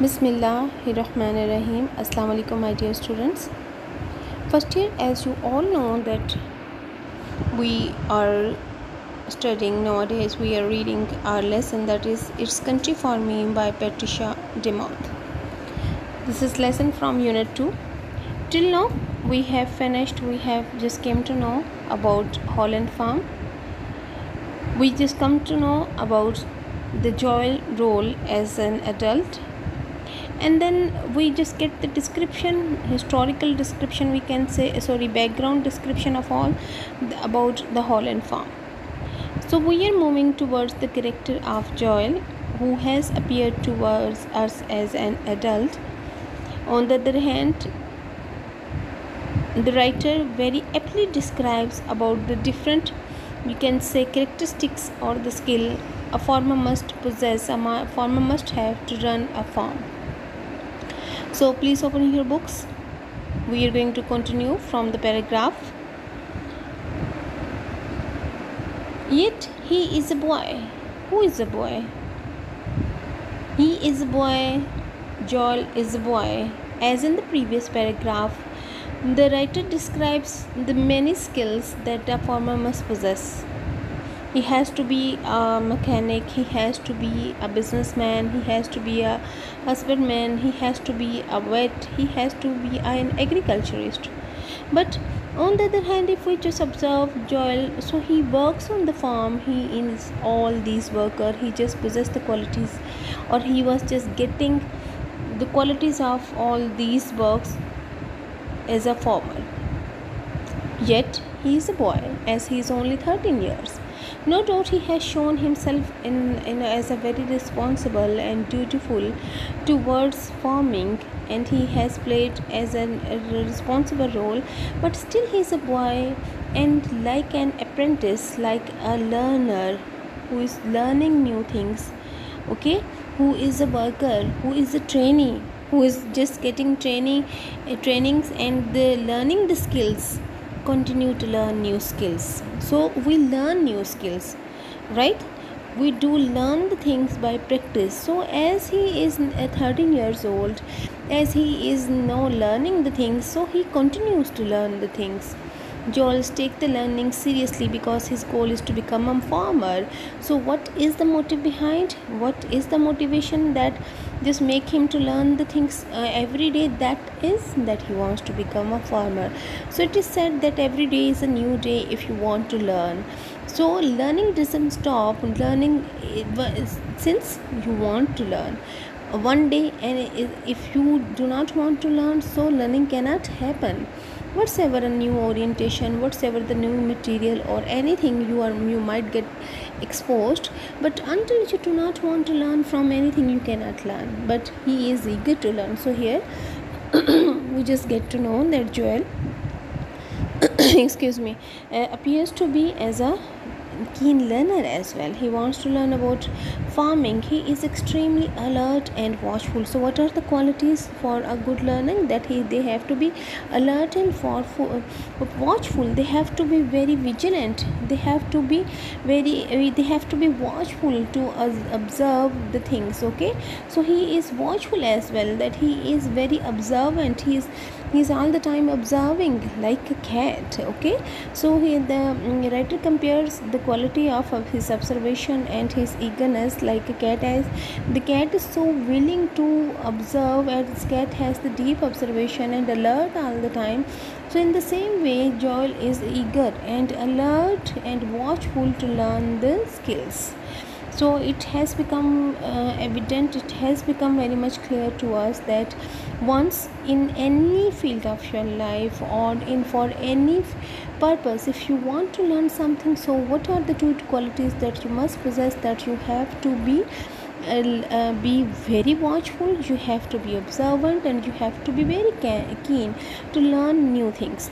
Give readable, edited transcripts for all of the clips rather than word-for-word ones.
Bismillahirrahmanirrahim. Assalamu alaikum, my dear students. First year, as you all know that we are studying nowadays, we are reading our lesson, that is It's Country for Me by Patricia Demoth. This is lesson from unit 2. Till now we have finished, we have just came to know about Holland Farm. We just come to know about the Joel role as an adult, and then we just get the description, historical description, we can say, background description of all about the Holland Farm. So we are moving towards the character of Joel, who has appeared towards us as an adult. On the other hand, the writer very aptly describes about the different, you can say, characteristics or the skill a farmer must possess, a farmer must have to run a farm. So please open your books. We are going to continue from the paragraph. Yet he is a boy. Who is a boy? He is a boy. Joel is a boy. As in the previous paragraph, the writer describes the many skills that a farmer must possess. He has to be a mechanic, he has to be a businessman, he has to be a husbandman, he has to be a vet, he has to be an agriculturist. But on the other hand, if we just observe Joel, so he works on the farm, he is all these worker, he just possesses the qualities, or he was just getting the qualities of all these works as a farmer. Yet he is a boy, as he is only 13 years. No doubt he has shown himself as a very responsible and dutiful towards farming, and he has played as a responsible role, but still he is a boy, and like an apprentice, like a learner who is learning new things, okay, who is a worker, who is a trainee, who is just getting trainings and learning the skills, continue to learn new skills. So we learn new skills, right? We do learn the things by practice. So as he is 13 years old, as he is now learning the things, so he continues to learn the things. Joel takes the learning seriously because his goal is to become a farmer. So what is the motive behind? What is the motivation that just make him to learn the things every day? That is that he wants to become a farmer. So it is said that every day is a new day if you want to learn. So learning doesn't stop. Learning since you want to learn one day, and if you do not want to learn, so learning cannot happen. Whatsoever a new orientation, whatsoever the new material or anything you might get exposed, but until you do not want to learn from anything, you cannot learn. But he is eager to learn. So here we just get to know that Joel appears to be as a keen learner as well. He wants to learn about farming. He is extremely alert and watchful. So what are the qualities for a good learning? That they have to be alert and watchful. They have to be very vigilant. They have to be watchful to observe the things, okay? So he is watchful as well, that he is very observant. He's all the time observing like a cat, okay? So the writer compares the quality of his observation and his eagerness like a cat, as the cat is so willing to observe, and this cat has the deep observation and alert all the time. So in the same way, Joel is eager and alert and watchful to learn the skills. So it has become evident, it has become very much clear to us that once in any field of your life or for any purpose, if you want to learn something, so what are the two qualities that you must possess? That you have to be very watchful, you have to be observant, and you have to be very keen to learn new things.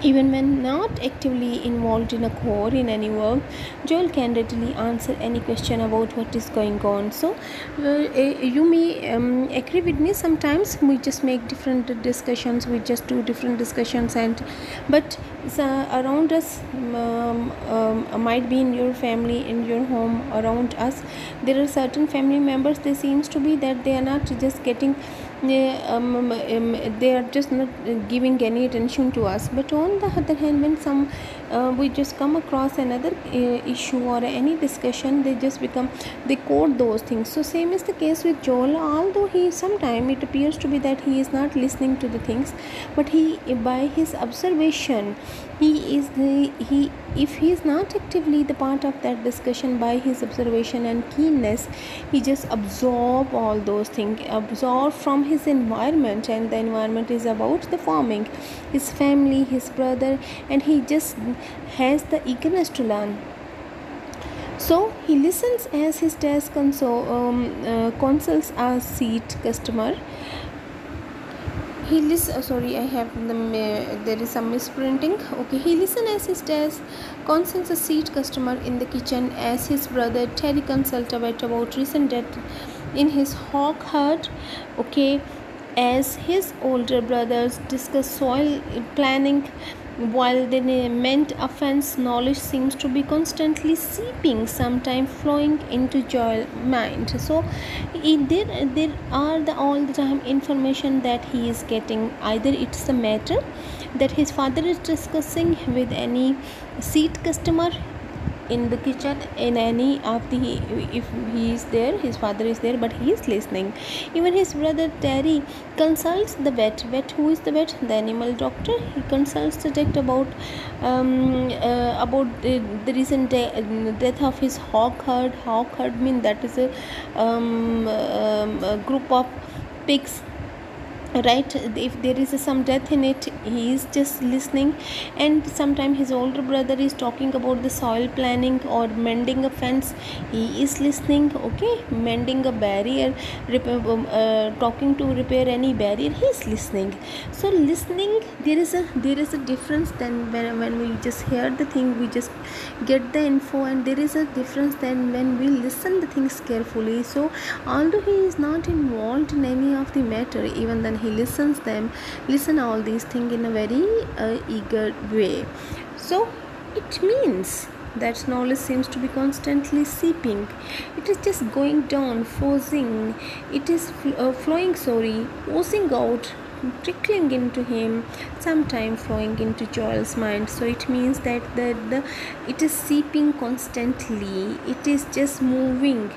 Even when not actively involved in a core in any work, Joel can readily answer any question about what is going on. So, you may agree with me. Sometimes we just make different discussions. We just do different discussions, and but around us, might be in your family, in your home, around us, there are certain family members. They seems to be that they are not just getting they are just not giving any attention to us. But on the other hand, when some we just come across another issue or any discussion, they quote those things. So same is the case with Joel. Although he sometime it appears to be that he is not listening to the things, but he, by his observation, he if he is not actively the part of that discussion, by his observation and keenness, he just absorb all those things, absorb from his environment. And the environment is about the farming, his family, his brother, and he just has the eagerness to learn. So he listens as his desk consults a seat customer. He listens. Sorry, I have there is some misprinting. Okay, he listens as his desk consults a seat customer in the kitchen as his brother Terry consults about recent death in his hog herd. Okay, as his older brothers discuss soil planning, while the meant offense, knowledge seems to be constantly seeping, sometimes flowing into Joel's mind. So there are all the time information that he is getting. Either it's the matter that his father is discussing with any seat customer in the kitchen, in any of the, if he is there, his father is there, but he is listening. Even his brother Terry consults the vet. Who is the vet? The animal doctor. He consults the vet about the recent death of his hog herd mean that is a group of pigs, right? If there is some death in it, he is just listening. And sometimes his older brother is talking about the soil planning or mending a fence, he is listening. Okay, mending a barrier, talking to repair any barrier, he is listening. So listening, there is a difference than when we just hear the thing, we just get the info, and there is a difference than when we listen the things carefully. So although he is not involved in any of the matter, even then he listen all these things in a very eager way. So it means that knowledge seems to be constantly seeping. It is just going down, forcing. It is flowing, oozing out, trickling into him, sometimes flowing into Joel's mind. So it means that it is seeping constantly. It is just moving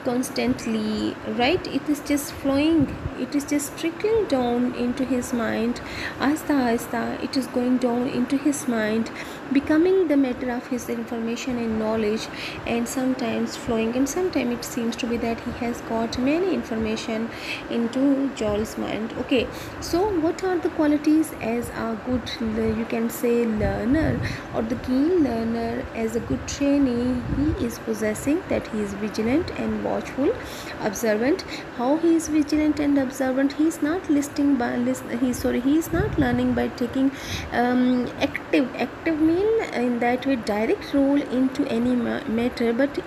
constantly, right? It is just flowing, it is just trickling down into his mind. Asta it is going down into his mind, becoming the matter of his information and knowledge, and sometimes flowing, and sometimes it seems to be that he has got many information into Joel's mind. Okay, so what are the qualities as a good, you can say, learner or the keen learner? As a good trainee, he is possessing that he is vigilant and watchful, observant. How he is vigilant and observant? He is not listening by he is not learning by taking active mean in that way direct role into any matter, but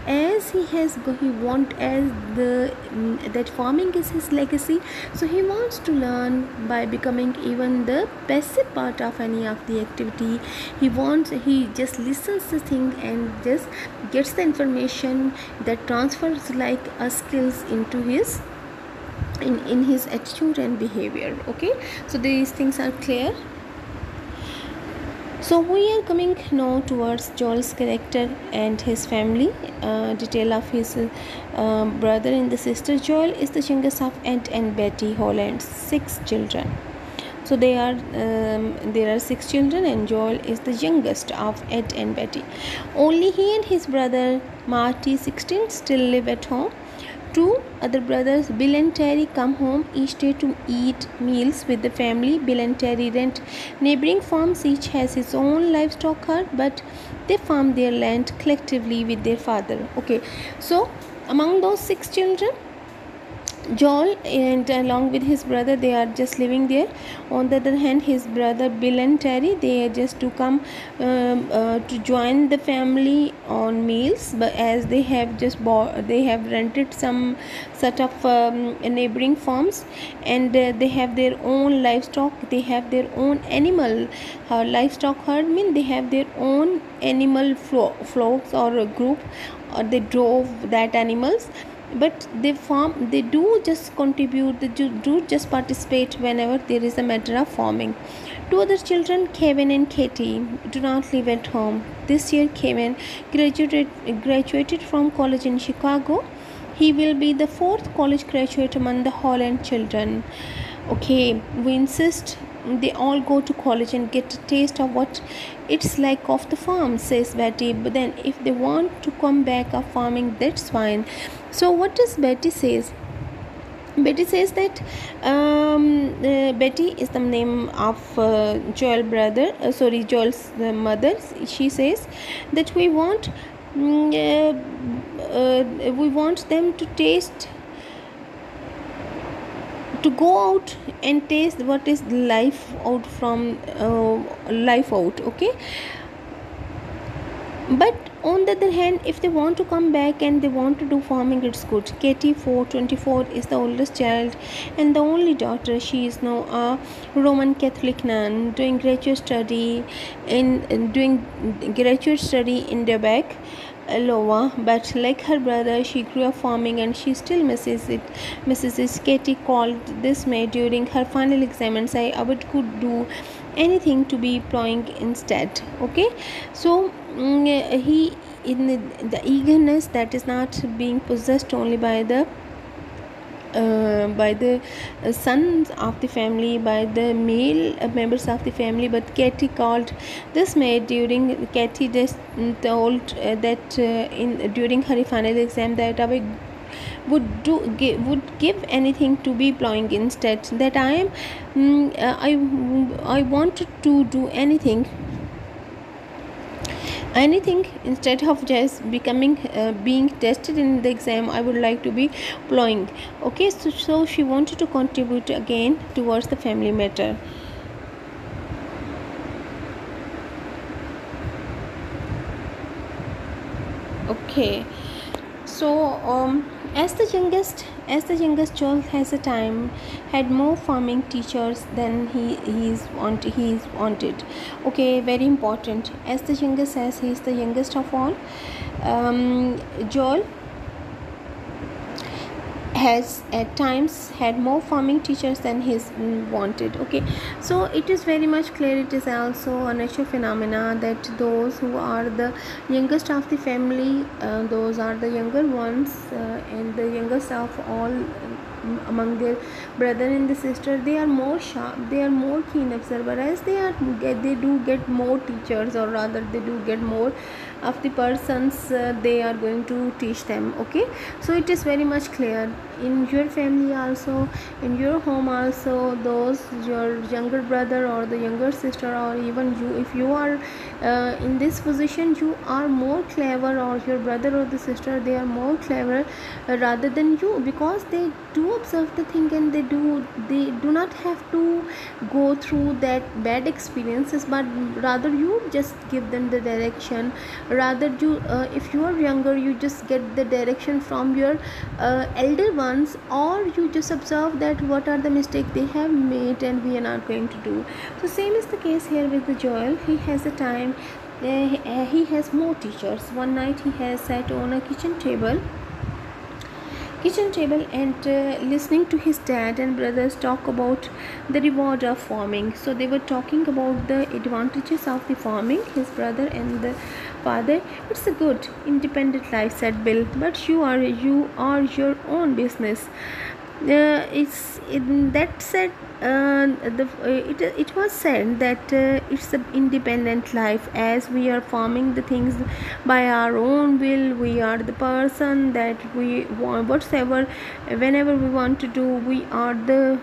as he want, as that farming is his legacy, so he wants to learn by becoming even the passive part of any of the activity. He just listens the thing and just gets the information that transfers like a skills into his in his attitude and behavior. Okay, so these things are clear. So we are coming now towards Joel's character and his family. Detail of his brother and the sister. Joel is the youngest of Ed and Betty Holland's 6 children. So there are 6 children, and Joel is the youngest of Ed and Betty. Only he and his brother Marty, 16, still live at home. 2 other brothers, Bill and Terry, come home each day to eat meals with the family. Bill and Terry rent neighboring farms. Each has his own livestock herd, but they farm their land collectively with their father. Okay, so among those 6 children, Joel and along with his brother they are just living there. On the other hand, his brother Bill and Terry, they are just to come to join the family on meals, but as they have just bought, they have rented some sort of neighboring farms, and they have their own livestock, they have their own animal livestock herd, mean they have their own animal flocks or a group, or they drove that animals. But they farm, they do just contribute, they do just participate whenever there is a matter of farming. Two other children, Kevin and Katie, do not live at home. This year Kevin graduated from college in Chicago. He will be the fourth college graduate among the Holland children. Okay, we insist they all go to college and get a taste of what it's like off the farm, says Betty. But then if they want to come back of farming, that's fine. So what does Betty says? Betty says that Betty is the name of Joel's mother. She says that we want them to taste, to go out and taste what is life out from life out. Okay, but on the other hand, if they want to come back and they want to do farming, it's good. Katie 424 is the oldest child and the only daughter. She is now a Roman Catholic nun doing graduate study in Quebec, Iowa. But like her brother, she grew up farming and she still misses it. Katie called this May during her final exam and said, I could do anything to be plowing instead. Okay, so he, in the eagerness that is not being possessed only by the sons of the family, by the male members of the family, but Katie called this maid during, Katie just told that during her final exam that I would give anything to be plowing instead, that I wanted to do anything instead of just becoming being tested in the exam. I would like to be plowing. Okay, so she wanted to contribute again towards the family matter. Okay, so as the youngest, Joel has a time had more farming teachers than he is wanted. Okay, very important. As the youngest, as he is the youngest of all, Joel has at times had more farming teachers than his wanted. Okay, so it is very much clear, it is also a natural phenomena that those who are the youngest of the family, those are the younger ones, and the youngest of all among their brother and the sister, they are more sharp, they are more keen observer, as they do get more teachers, or rather they do get more of the persons they are going to teach them. Okay, so it is very much clear in your family also, in your home also, those your younger brother or the younger sister, or even you, if you are in this position, you are more clever, or your brother or the sister, they are more clever rather than you, because they do observe the thing and they do not have to go through that bad experiences, but rather you just give them the direction. Rather you if you are younger, you just get the direction from your elder ones, or you just observe that what are the mistakes they have made and we are not going to do. So same is the case here with the Joel. He has a time, he has more teachers. One night he has sat on a kitchen table and listening to his dad and brothers talk about the reward of farming. So they were talking about the advantages of the farming, his brother and the father. It's a good independent life, said Bill, but you are your own business. It was said that it's an independent life, as we are farming the things by our own will. We are the person that we want, whatever, whenever we want to do, we are the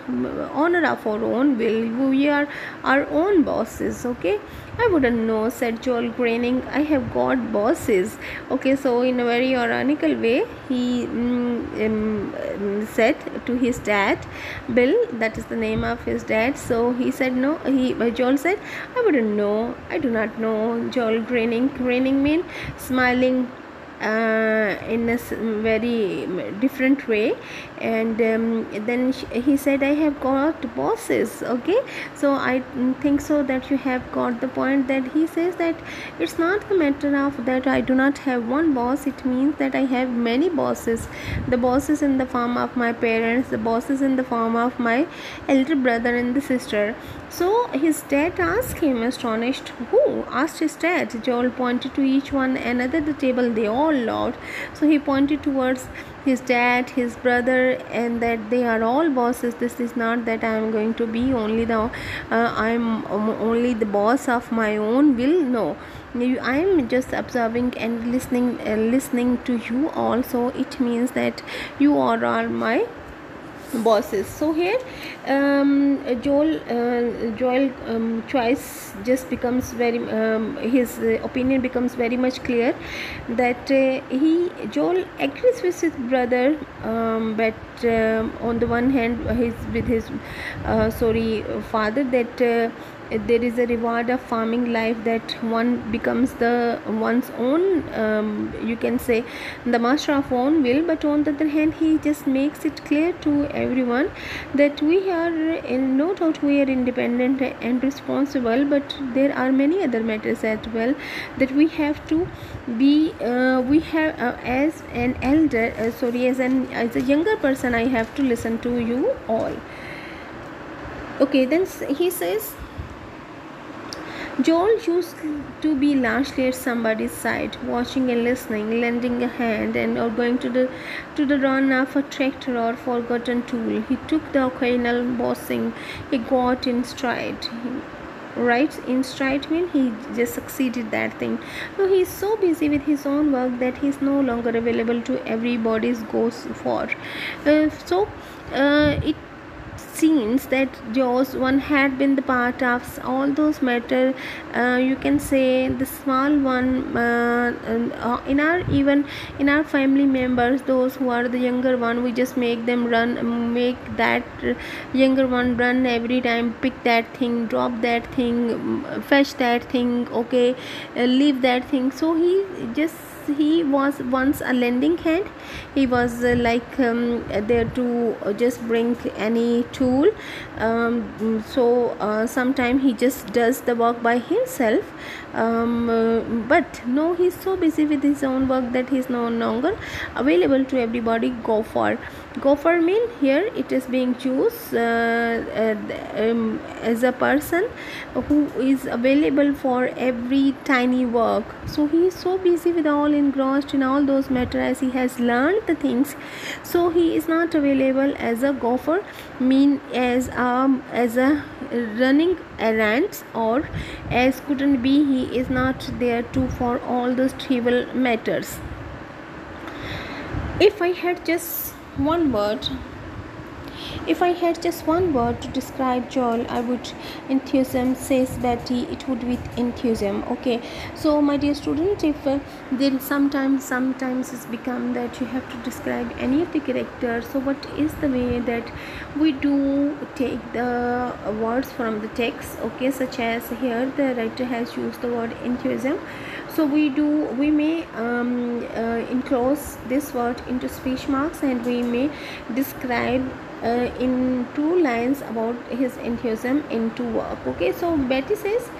owner of our own will, we are our own bosses. Okay, I wouldn't know, said Joel, grinning. I have got bosses. Okay, so in a very ironical way, he said to his dad, Bill, that is the name of his dad. So he said, no, Joel said, I wouldn't know. I do not know. Joel, grinning. Grinning mean smiling in a very different way. And then he said, I have got bosses. Okay, so I think so that you have got the point, that he says that it's not the matter of that I do not have one boss, it means that I have many bosses. The bosses in the form of my parents, the bosses in the form of my elder brother and the sister. So his dad asked him, astonished. Who? Asked his dad. Joel pointed to each one another at the table. They all laughed. So he pointed towards his dad, his brother, and that they are all bosses. This is not that I am going to be only the I'm only the boss of my own will. No, I am just observing and listening to you all. So it means that you are all my bosses. So here Joel choice just becomes very his opinion becomes very much clear, that Joel agrees with his brother, but on the one hand his with his father, that there is a reward of farming life, that one becomes the one's own, you can say the master of own will. But on the other hand, he just makes it clear to everyone that we are no doubt we are independent and responsible, but there are many other matters as well that we have to be we have as an elder as a younger person, I have to listen to you all. Okay, then he says, Joel used to be largely at somebody's side, watching and listening, lending a hand, and or going to the run of a tractor or forgotten tool. He took the occasional bossing. He got in stride. Right, in stride mean he just succeeded that thing. So he is so busy with his own work that he is no longer available to everybody's goes for. It seems that Jaws one had been the part of all those matter, you can say the small one in our family members, those who are the younger one, we just make them run, make that younger one run every time, pick that thing, drop that thing, fetch that thing, okay, leave that thing. So he was once a lending hand. He was there to just bring any tool. Sometime he just does the work by himself, but no, he's so busy with his own work that he's no longer available to everybody. Gopher mean here it is being choose as a person who is available for every tiny work. So he is so busy with all, engrossed in all those matters, as he has learned the things. So he is not available as a gopher, mean as a running errands, or as couldn't be, he is not there to for all those trivial matters. If I had just one word to describe Joel, I would enthusiasm, says Betty. It would be enthusiasm. Okay, so my dear student, if there sometimes it's become that you have to describe any of the characters, so what is the way that we do take the words from the text? Okay, such as here the writer has used the word enthusiasm. So we may enclose this word into speech marks, and we may describe in 2 lines about his enthusiasm into work. Okay, so Betty says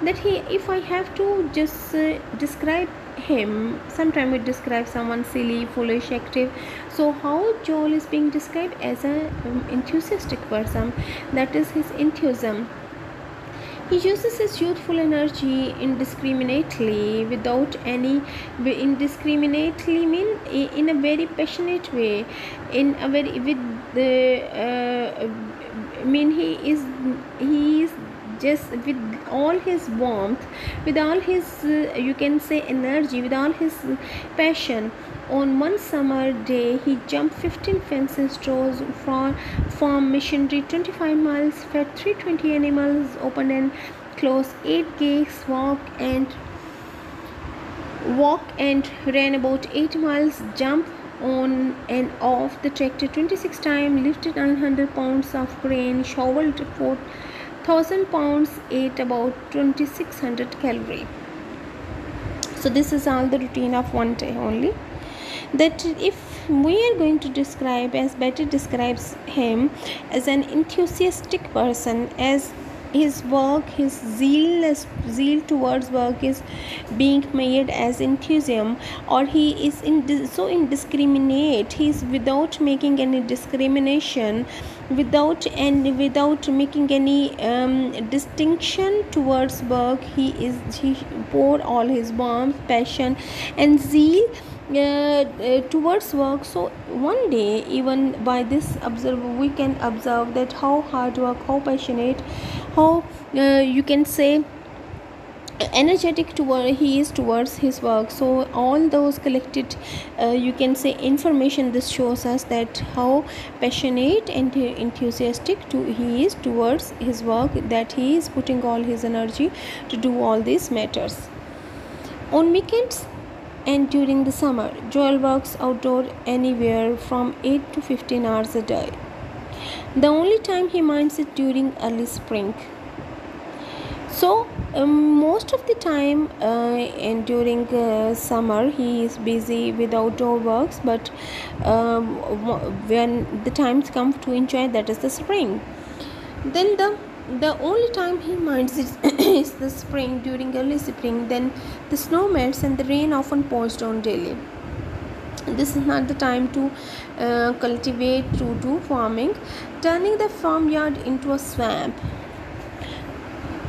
that if I have to just describe him, sometimes we describe someone silly, foolish, active. So how Joel is being described as an enthusiastic person, that is his enthusiasm. He uses his youthful energy indiscriminately, indiscriminately mean in a very passionate way, in a very with the mean he is just with all his warmth, with all his you can say energy, with all his passion. On one summer day, he jumped 15 fences, drove from Missionary 25 miles, fed 320 animals, opened an clothes, ate cakes, walk and ran about 8 miles, jumped on and off the tractor 26 times, lifted 900 pounds of grain, shoveled 4,000 pounds, ate about 2600 calories. So this is all the routine of one day only. That if we are going to describe, as Betty describes him as an enthusiastic person, as his work, his zeal towards work is being made as enthusiasm, or he is so indiscriminate, he is without making any discrimination, without making any distinction towards work. He pour all his warmth, passion and zeal towards work. So one day, even by this we can observe that how hard work, how passionate, how you can say energetic he is towards his work. So all those collected you can say information, this shows us that how passionate and enthusiastic he is towards his work, that he is putting all his energy to do all these matters. On weekends and during the summer, Joel works outdoor anywhere from 8 to 15 hours a day. The only time he minds it during early spring. So most of the time and during summer he is busy with outdoor works, but when the times come to enjoy, that is the spring, then the only time he minds is, is the spring, during early spring. Then the snow melts and the rain often pours down daily. This is not the time to cultivate, to do farming, turning the farmyard into a swamp.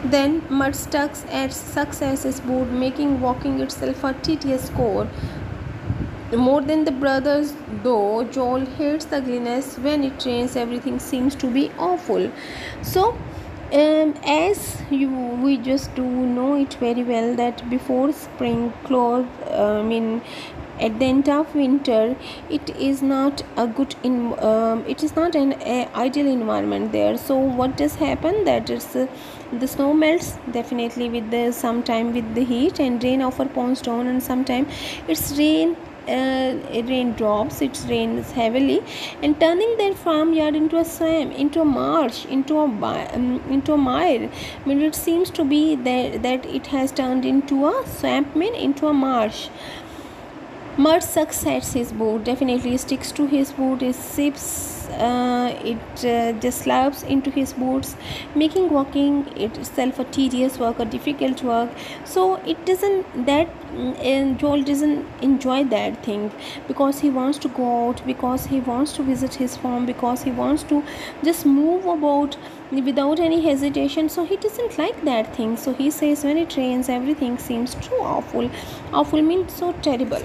Then mud sucks as his boot, making walking itself a tedious chore. More than the brothers, though, Joel hates the ugliness. When it rains, everything seems to be awful. So we just do know it very well that before spring clothes, at the end of winter, it is not a good it is not an ideal environment there. So what does happen, that it's the snow melts definitely with the sometime with the heat, and rain often pours down, and sometime it's rain drops, it rains heavily, and turning their farmyard into a swamp, into a marsh, into a mire. It seems to be that it has turned into a swamp, into a marsh. Mud sucks at his boot, definitely sticks to his boot, it sips, it just slabs into his boots, making walking itself a tedious work, a difficult work. So it doesn't, that Joel doesn't enjoy that thing, because he wants to go out, because he wants to visit his farm, because he wants to just move about without any hesitation. So he doesn't like that thing. So he says when it rains, everything seems too awful. Awful means so terrible.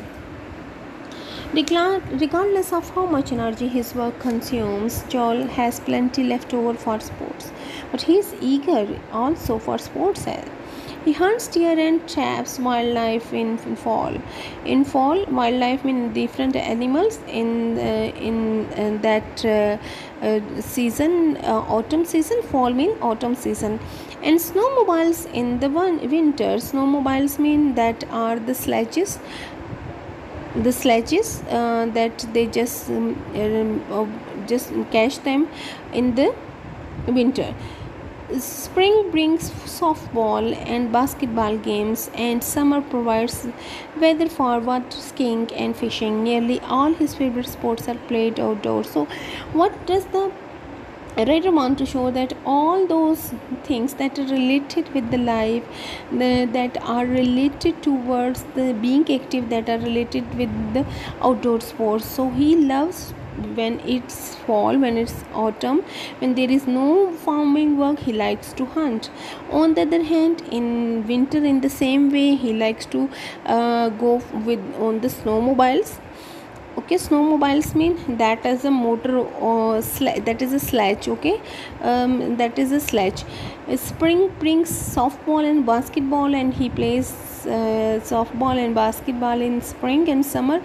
Regardless of how much energy his work consumes, Joel has plenty left over for sports. But he is eager also for sports. He hunts deer and traps wildlife in fall. In fall, wildlife means different animals in that season, autumn season. Fall means autumn season. And snowmobiles in the winter. Snowmobiles mean that are the sledges that they just catch them in the winter. Spring brings softball and basketball games, and summer provides weather for water skiing and fishing. Nearly all his favorite sports are played outdoors. So what does the writer want to show? That all those things that are related with the life, that are related towards the being active, that are related with the outdoor sports. So he loves when it's fall, when it's autumn, when there is no farming work, he likes to hunt. On the other hand, in winter, in the same way, he likes to go with on the snowmobiles. Okay, snowmobiles mean that is a motor or that is a sledge. Okay, that is a sledge. Spring brings softball and basketball, and he plays softball and basketball in spring, and summer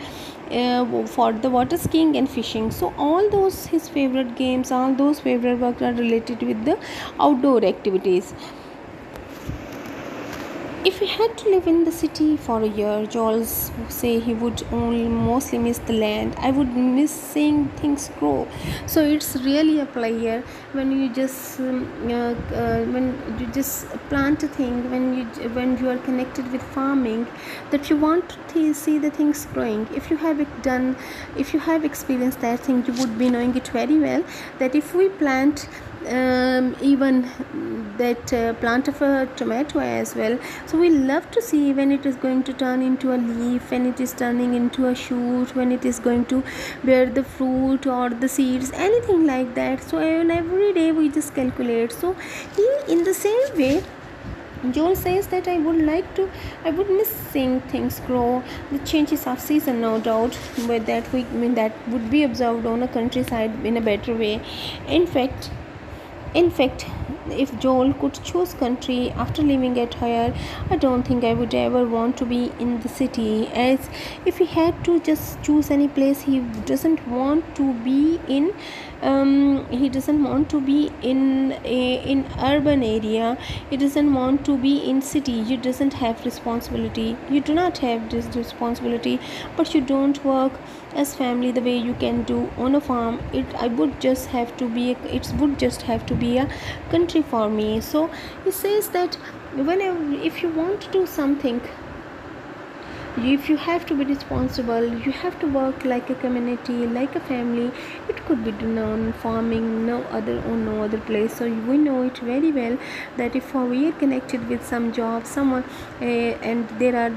for the water skiing and fishing. So all those his favorite games, all those favorite work are related with the outdoor activities. had to live in the city for a year. Jules say he would only mostly miss the land. I would miss seeing things grow. So it's really a player when you just when you just plant a thing, when you are connected with farming, that you want to see the things growing. If you have it done, if you have experienced that thing, you would be knowing it very well that if we plant even that plant of a tomato as well, so we love to see when it is going to turn into a leaf, when it is turning into a shoot, when it is going to bear the fruit or the seeds, anything like that. So every day we just calculate. So he, in the same way, Joel says that I would miss seeing things grow, the changes of season, no doubt, but that would be observed on a countryside in a better way. In fact, in fact, if Joel could choose country after living at Hire, I don't think I would ever want to be in the city. As if he had to just choose any place, he doesn't want to be in. He doesn't want to be in urban area. He doesn't want to be in city. You doesn't have responsibility. You do not have this responsibility, but you don't work as family the way you can do on a farm. It would just have to be a country for me. So he says that whenever, if you want to do something, if you have to be responsible, you have to work like a community, like a family. It could be done on farming, no other place. So we know it very well that if we are connected with some job, someone and there are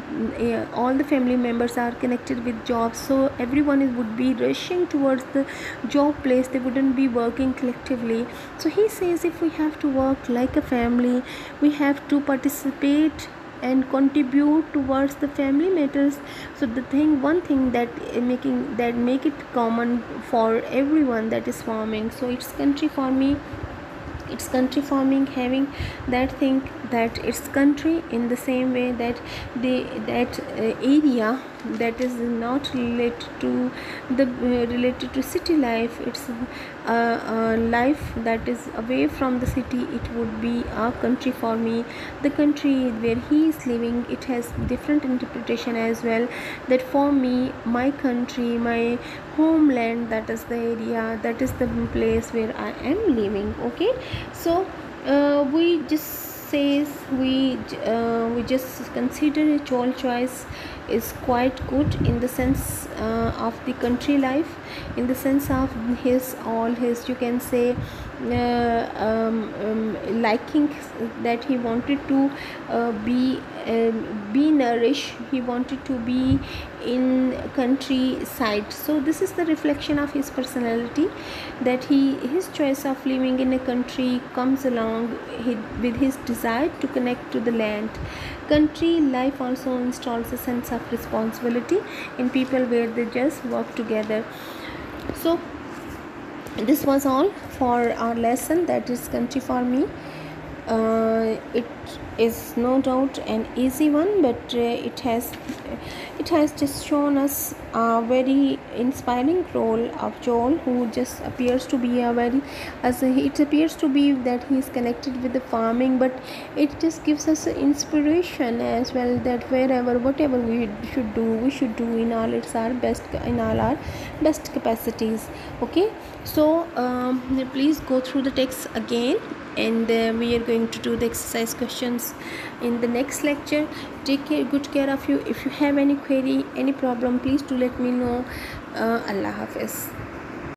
all the family members are connected with jobs, so everyone would be rushing towards the job place. They wouldn't be working collectively. So he says if we have to work like a family, we have to participate and contribute towards the family matters. So one thing that make it common for everyone, that is farming. So it's country for me. It's country farming, having that thing, that it's country in the same way that that area that is not related to the related to city life. It's a life that is away from the city. It would be a country for me. The country where he is living, it has different interpretation as well. That for me, my country, my homeland, that is the area, that is the place where I am living. Okay, so we just consider a Joel choice is quite good in the sense of the country life, in the sense of all his you can say liking, that he wanted to be nourished, he wanted to be in countryside. So this is the reflection of his personality, that his choice of living in a country comes along with his desire to connect to the land. Country life also installs a sense of responsibility in people where they just work together. So this was all for our lesson, that is country for me. It is no doubt an easy one, but it has just shown us a very inspiring role of Joel, who just appears to be it appears to be that he is connected with the farming, but it just gives us inspiration as well, that whatever we should do in all our best capacities. Okay, so please go through the text again, and we are going to do the exercise questions in the next lecture. Take good care of you. If you have any query, any problem, please do let me know. Allah Hafiz.